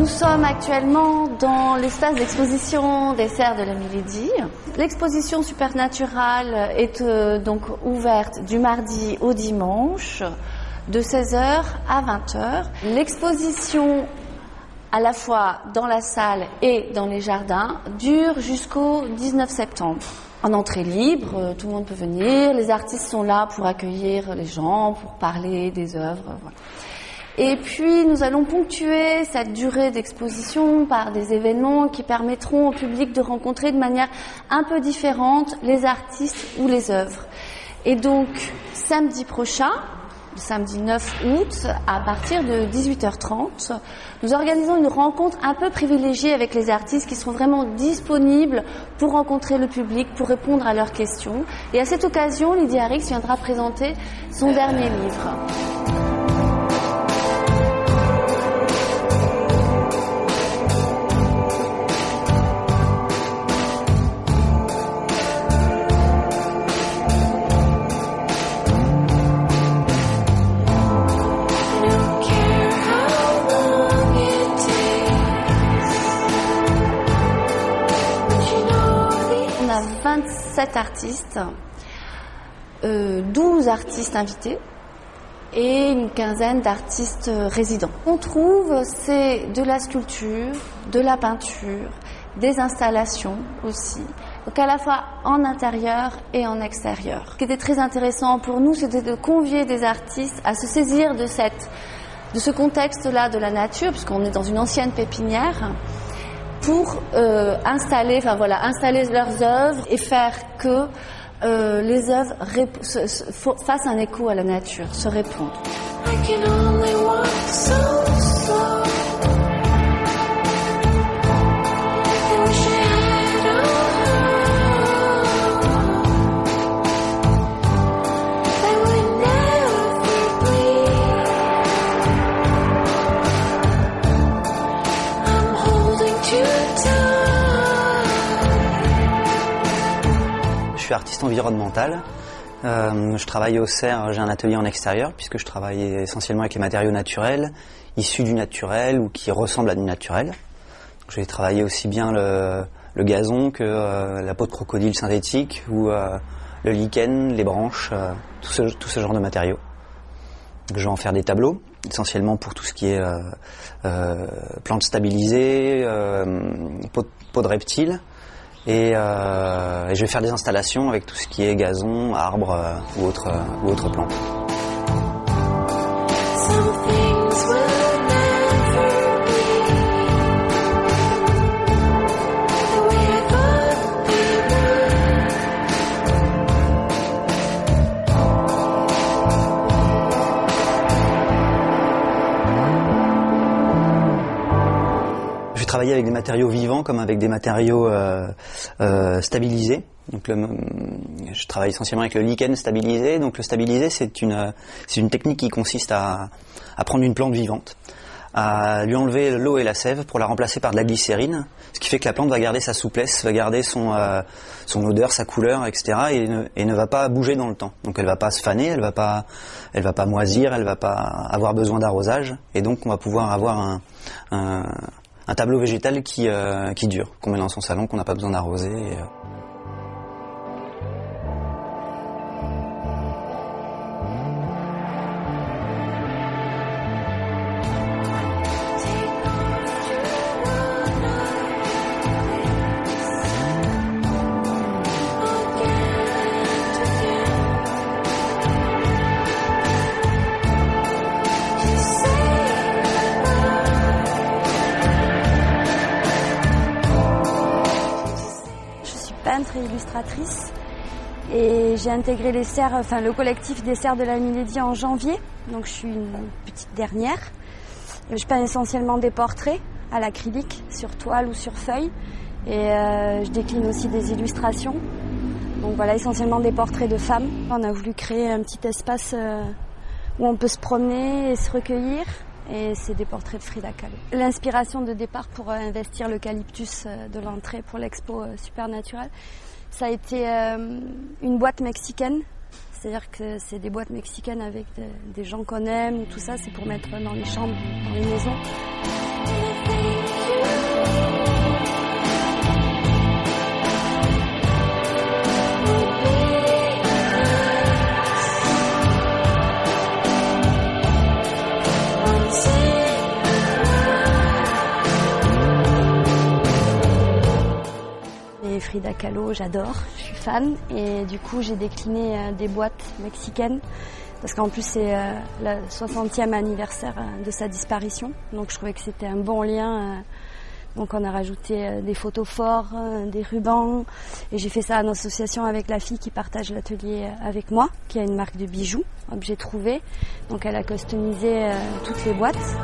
Nous sommes actuellement dans l'espace d'exposition des Serres de la Milédie. L'exposition Supernaturale est donc ouverte du mardi au dimanche de 16h à 20h. L'exposition à la fois dans la salle et dans les jardins dure jusqu'au 19 septembre. En entrée libre, tout le monde peut venir, les artistes sont là pour accueillir les gens, pour parler des œuvres. Voilà. Et puis nous allons ponctuer cette durée d'exposition par des événements qui permettront au public de rencontrer de manière un peu différente les artistes ou les œuvres. Et donc samedi prochain, le samedi 9 août, à partir de 18h30, nous organisons une rencontre un peu privilégiée avec les artistes qui seront vraiment disponibles pour rencontrer le public, pour répondre à leurs questions. Et à cette occasion, Lydie Harrix viendra présenter son dernier livre. On a 27 artistes, 12 artistes invités et une quinzaine d'artistes résidents. On trouve, c'est de la sculpture, de la peinture, des installations aussi, donc à la fois en intérieur et en extérieur. Ce qui était très intéressant pour nous, c'était de convier des artistes à se saisir de ce contexte-là de la nature, puisqu'on est dans une ancienne pépinière, pour installer leurs œuvres et faire que les œuvres fassent un écho à la nature, se répondent. Je suis artiste environnemental. Je travaille au CERF, j'ai un atelier en extérieur puisque je travaille essentiellement avec les matériaux naturels, issus du naturel ou qui ressemblent à du naturel. Je vais travailler aussi bien le gazon que la peau de crocodile synthétique ou le lichen, les branches, tout ce genre de matériaux. Je vais en faire des tableaux, essentiellement pour tout ce qui est plantes stabilisées, peau de reptiles. Et je vais faire des installations avec tout ce qui est gazon, arbres ou autres plantes. Travailler avec des matériaux vivants comme avec des matériaux stabilisés. Donc je travaille essentiellement avec le lichen stabilisé. Donc le stabilisé, c'est une technique qui consiste à prendre une plante vivante, à lui enlever l'eau et la sève pour la remplacer par de la glycérine, ce qui fait que la plante va garder sa souplesse, va garder son odeur, sa couleur, etc. et ne va pas bouger dans le temps. Donc elle va pas se faner, elle va pas moisir, elle va pas avoir besoin d'arrosage, et donc on va pouvoir avoir un tableau végétal qui dure, qu'on met dans son salon, qu'on n'a pas besoin d'arroser. Peintre et illustratrice, et j'ai intégré le collectif des Serres de la Milédie en janvier, donc je suis une petite dernière. Je peins essentiellement des portraits à l'acrylique, sur toile ou sur feuille, et je décline aussi des illustrations. Donc voilà, essentiellement des portraits de femmes. On a voulu créer un petit espace où on peut se promener et se recueillir. Et c'est des portraits de Frida Kahlo. L'inspiration de départ pour investir l'eucalyptus de l'entrée pour l'expo Supernaturale, ça a été une boîte mexicaine. C'est-à-dire que c'est des boîtes mexicaines avec des gens qu'on aime, tout ça, c'est pour mettre dans les chambres, dans les maisons. Frida Kahlo, j'adore, je suis fan. Et du coup, j'ai décliné des boîtes mexicaines parce qu'en plus, c'est le 60e anniversaire de sa disparition. Donc, je trouvais que c'était un bon lien. Donc, on a rajouté des photos forts, des rubans. Et j'ai fait ça en association avec la fille qui partage l'atelier avec moi, qui a une marque de bijoux, Objet Trouvé. Donc, elle a customisé toutes les boîtes.